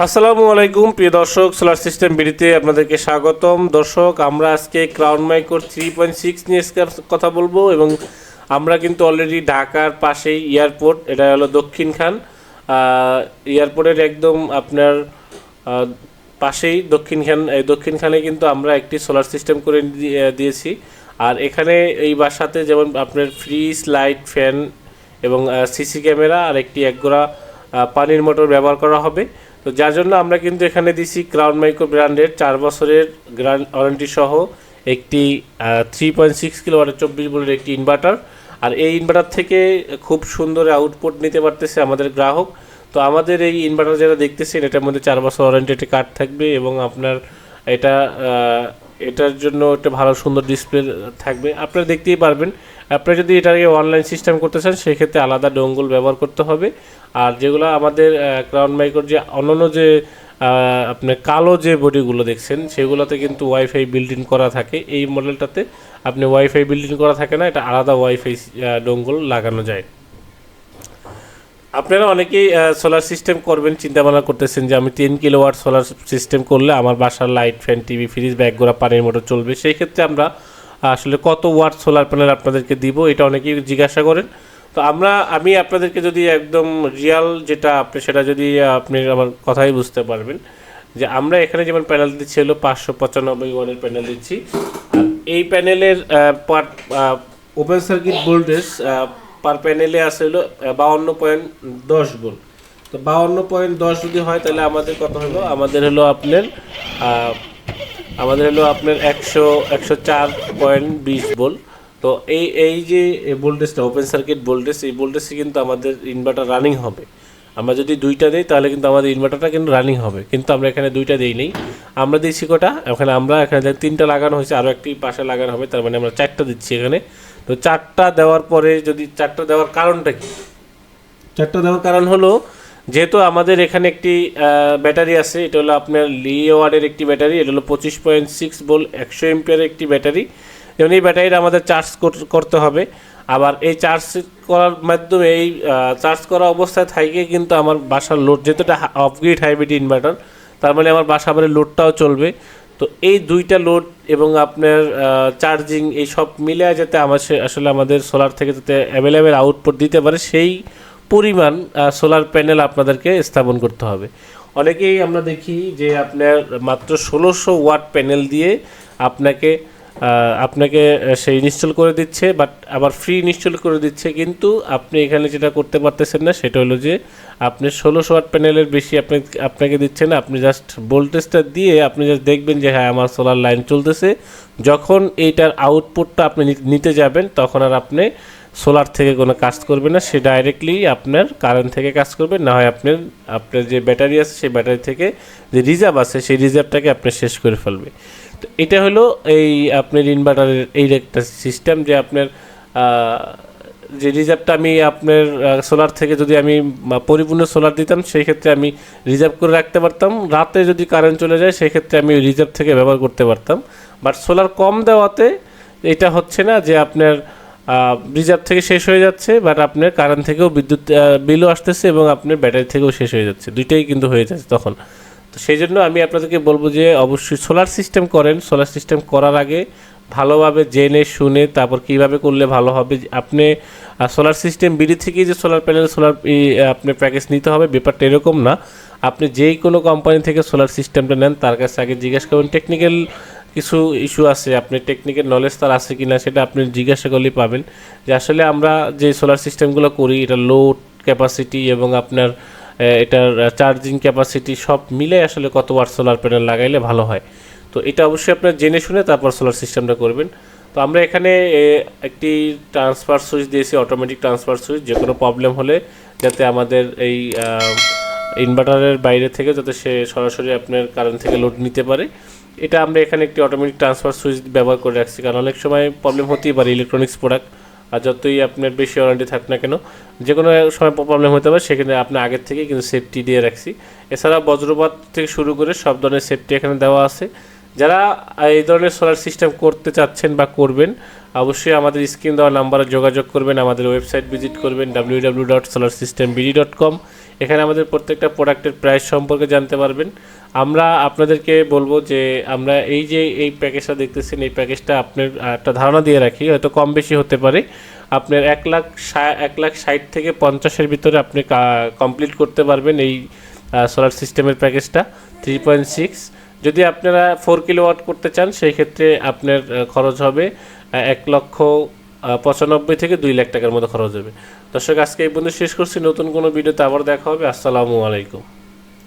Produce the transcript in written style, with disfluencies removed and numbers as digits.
আসসালামু আলাইকুম প্রিয় দর্শক, সোলার সিস্টেম বিডিতে আপনাদেরকে স্বাগতম। দর্শক, আমরা আজকে ক্রাউন মাইক্রো 3.6 নিয়ে কথা বলবো এবং আমরা কিন্তু অলরেডি ঢাকার পাশেই এয়ারপোর্ট, এটা হলো দক্ষিণখান এয়ারপোর্টের একদম আপনার পাশেই দক্ষিণখানে কিন্তু আমরা একটি সোলার সিস্টেম করে দিয়েছি। আর এখানে এই বাসাতে যেমন আপনার ফ্রিজ, লাইট, ফ্যান এবং সিসি ক্যামেরা আর একটি একগোড়া পানির মোটর ব্যবহার করা হবে। তো যার জন্য আমরা কিন্তু এখানে দিছি ক্রাউন মাইক্রো ব্র্যান্ডের 4 বছরের গ্যারান্টি ওয়ারেন্টি সহ একটি 3.6 কিলোওয়াটের 24 ভোল্টের একটি ইনভার্টার। আর এই ইনভার্টার থেকে খুব সুন্দর আউটপুট নিতে পারতেছে আমাদের গ্রাহক। তো আমাদের এই ইনভার্টার যেটা দেখতেছেন, এটার মধ্যে 4 বছর ওয়ারেন্টি একটি কার্ড থাকবে এবং আপনার এটা এটার জন্য একটা ভালো সুন্দর ডিসপ্লে থাকবে, আপনারা দেখতেই পারবেন। আপনারা যদি এটাকে অনলাইন সিস্টেম করতে চান সেক্ষেত্রে আলাদা ডোঙ্গল ব্যবহার করতে হবে। আর যেগুলো আমাদের ক্রাউন মাইক্রোর যে অন্যান্য যে আপনার কালো যে বডিগুলো দেখছেন সেগুলোতে কিন্তু ওয়াইফাই বিল্ট ইন করা থাকে। এই মডেলটাতে আপনি ওয়াইফাই বিল্ট ইন করা থাকে না, এটা আলাদা ওয়াইফাই ডোঙ্গল লাগানো যায়। আপনারা অনেকেই সোলার সিস্টেম করবেন চিন্তা ভাবনা করতেছেন যে আমি 10 কিলোওয়াট সোলার সিস্টেম করলে আমার বাসার লাইট, ফ্যান, টিভি, ফ্রিজ বা একগোড়া পানির মোটর চলবে। সেই ক্ষেত্রে আমরা আসলে কত ওয়াট সোলার প্যানেল আপনাদেরকে দিব, এটা অনেকেই জিজ্ঞাসা করেন। তো আমি আপনাদেরকে যদি একদম রিয়াল যেটা আপনি সেটা যদি আপনি আমার কথাই বুঝতে পারবেন যে আমরা এখানে যেমন প্যানেল দিচ্ছি হলো 595 ওয়াটের প্যানেল দিচ্ছি। আর এই প্যানেলের পার ওপেন সার্কিট ভোল্টেজ পার প্যানেলে আসে হলো 52.10 ভোল্ট। তো 52.10 যদি হয় তাহলে আমাদের কত হলো, আমাদের হলো আপনার 104.20 ভোল্ট। তো এই যে ভোল্টেজটা ওপেন সার্কিট ভোল্টেজ, এই ভোল্টেজে কিন্তু আমাদের ইনভার্টার রানিং হবে। আমরা যদি দুইটা দিই তাহলে কিন্তু আমাদের ইনভার্টারটা কিন্তু রানিং হবে, কিন্তু আমরা এখানে দুইটা দিই নেই, আমরা দিচ্ছি কটা, এখানে 3টা লাগানো হয়েছে, আরও একটি পাশে লাগানো হবে, তার মানে আমরা 4টা দিচ্ছি এখানে। তো 4টা দেওয়ার পরে যদি 4টা দেওয়ার কারণটা কি, 4টা দেওয়ার কারণ হলো যেহেতু আমাদের এখানে একটি ব্যাটারি আছে, এটা হলো আপনার লিওয়ার্ডের একটি ব্যাটারি, এটা হলো 25.6 ভোল্ট 100 এম্পিয়ারের একটি ব্যাটারি। যেমন এই ব্যাটারিটা আমাদের চার্জ করতে হবে, আবার এই চার্জ করার মাধ্যমে এই চার্জ করা অবস্থায় থাকে কিন্তু আমার বাসার লোড, যেহেতু এটা অফগ্রিড হাইব্রিড ইনভার্টার, তার মানে আমার বাসা আবার লোডটাও চলবে। তো এই দুইটা লোড এবং আপনার চার্জিং এই সব মিলে যাতে আসলে আমাদের সোলার থেকে যাতে অ্যাভেলেবেল আউটপুট দিতে পারে সেই পরিমাণ সোলার প্যানেল আপনাদেরকে স্থাপন করতে হবে। অনেকেই আমরা দেখি যে আপনার মাত্র 1600 ওয়াট প্যানেল দিয়ে আপনাকে সে ইনস্টল করে দিচ্ছে, বাট আবার ফ্রি ইনস্টল করে দিচ্ছে, কিন্তু আপনি এখানে যেটা করতে পারতেছেন না সেটা হলো যে আপনি 1600 ওয়াট প্যানেলের বেশি আপনাকে দিচ্ছে না। আপনি জাস্ট ভোল্টেজটা দিয়ে আপনি জাস্ট দেখবেন যে হ্যাঁ আমার সোলার লাইন চলতেছে। যখন এইটার আউটপুটটা আপনি নিতে যাবেন তখন আর আপনি সোলার থেকে কোনো কাজ করবে না, সে ডাইরেক্টলি আপনার কারেন্ট থেকে কাজ করবে, না হয় আপনার যে ব্যাটারি আছে সেই ব্যাটারি থেকে যে রিজার্ভ আছে সেই রিজার্ভটাকে আপনি শেষ করে ফেলবে। তো এটা হলো এই আপনার ইনভার্টারের এই একটা সিস্টেম যে আপনার যে রিজার্ভটা আমি আপনার সোলার থেকে যদি আমি পরিপূর্ণ সোলার দিতাম সেই ক্ষেত্রে আমি রিজার্ভ করে রাখতে পারতাম, রাতে যদি কারেন্ট চলে যায় সেই ক্ষেত্রে আমি রিজার্ভ থেকে ব্যবহার করতে পারতাম। বাট সোলার কম দেওয়াতে এটা হচ্ছে না যে আপনার রিজার্ভ থেকে শেষ হয়ে যাচ্ছে, বাট আপনার কারেন্ট থেকেও বিদ্যুৎ বিলও আসতেছে এবং আপনার ব্যাটারি থেকেও শেষ হয়ে যাচ্ছে, দুইটাই কিন্তু হয়ে যাচ্ছে তখন। তো সেই জন্য আমি আপনাদেরকে বলবো যে অবশ্যই সোলার সিস্টেম করেন, সোলার সিস্টেম করার আগে ভালোভাবে জেনে শুনে তারপর কীভাবে করলে ভালো হবে। আপনি সোলার সিস্টেম বিডি থেকেই যে সোলার প্যানেল আপনি প্যাকেজ নিতে হবে ব্যাপারটা এরকম না। আপনি যেই কোনো কোম্পানি থেকে সোলার সিস্টেমটা নেন তার কাছে আগে জিজ্ঞেস করুন, টেকনিক্যাল কিছু ইস্যু আছে, আপনি টেকনিক্যাল নলেজ তার আছে কি না সেটা আপনি জিজ্ঞাসা করলেই পাবেন যে আসলে আমরা যে সোলার সিস্টেমগুলো করি এটা লোড ক্যাপাসিটি এবং আপনার এটার চার্জিং ক্যাপাসিটি সব মিলে আসলে কত ওয়াট সোলার প্যানেল লাগাইলে ভালো হয়। তো এটা অবশ্যই আপনার জেনে শুনে তারপর সোলার সিস্টেমটা করবেন। তো আমরা এখানে একটি ট্রান্সফার সুইচ দিয়েছি, অটোমেটিক ট্রান্সফার সুইচ, যে কোনো প্রবলেম হলে যাতে আমাদের এই ইনভার্টারের বাইরে থেকে যাতে সে সরাসরি আপনার কারেন্ট থেকে লোড নিতে পারে, এটা আমরা এখানে একটি অটোমেটিক ট্রান্সফার সুইচ ব্যবহার করে রাখছি। কারণ অনেক সময় প্রবলেম হতেই পারে ইলেকট্রনিক্স প্রোডাক্ট, আর যতই আপনার বেশি ওয়ারেন্টি থাক না কেন যে কোনো সময় প্রবলেম হতে পারে, সেখানে আপনার আগের থেকে কিন্তু সেফটি দিয়ে রাখছি। এছাড়া বজ্রপাত থেকে শুরু করে সব ধরনের সেফটি এখানে দেওয়া আছে। যারা এই ধরনের সোলার সিস্টেম করতে চাচ্ছেন বা করবেন অবশ্যই আমাদের স্ক্রিন দেওয়া নাম্বারে যোগাযোগ করবেন, আমাদের ওয়েবসাইট ভিজিট করবেন www.solarsystembd.com। এখানে আমাদের প্রত্যেকটা প্রোডাক্টের প্রাইস সম্পর্কে জানতে পারবেন। আমরা আপনাদেরকে বলবো যে আমরা এই যে এই প্যাকেজটা দেখতেছেন, এই প্যাকেজটা আপনার একটা ধারণা দিয়ে রাখি, হয়তো কম বেশি হতে পারে। আপনার 1,60,000 থেকে 50-এর ভিতরে আপনি কমপ্লিট করতে পারবেন এই সোলার সিস্টেমের প্যাকেজটা 3.6। যদি আপনারা 4 কিলোওয়াট করতে চান সেই ক্ষেত্রে আপনার খরচ হবে 1,95,000 থেকে 2 লাখ টাকার মতো খরচ হবে। দর্শক, আজকে এই পর্যন্ত শেষ করছি। নতুন কোনো ভিডিওতে আবার দেখা হবে। আসসালামু আলাইকুম।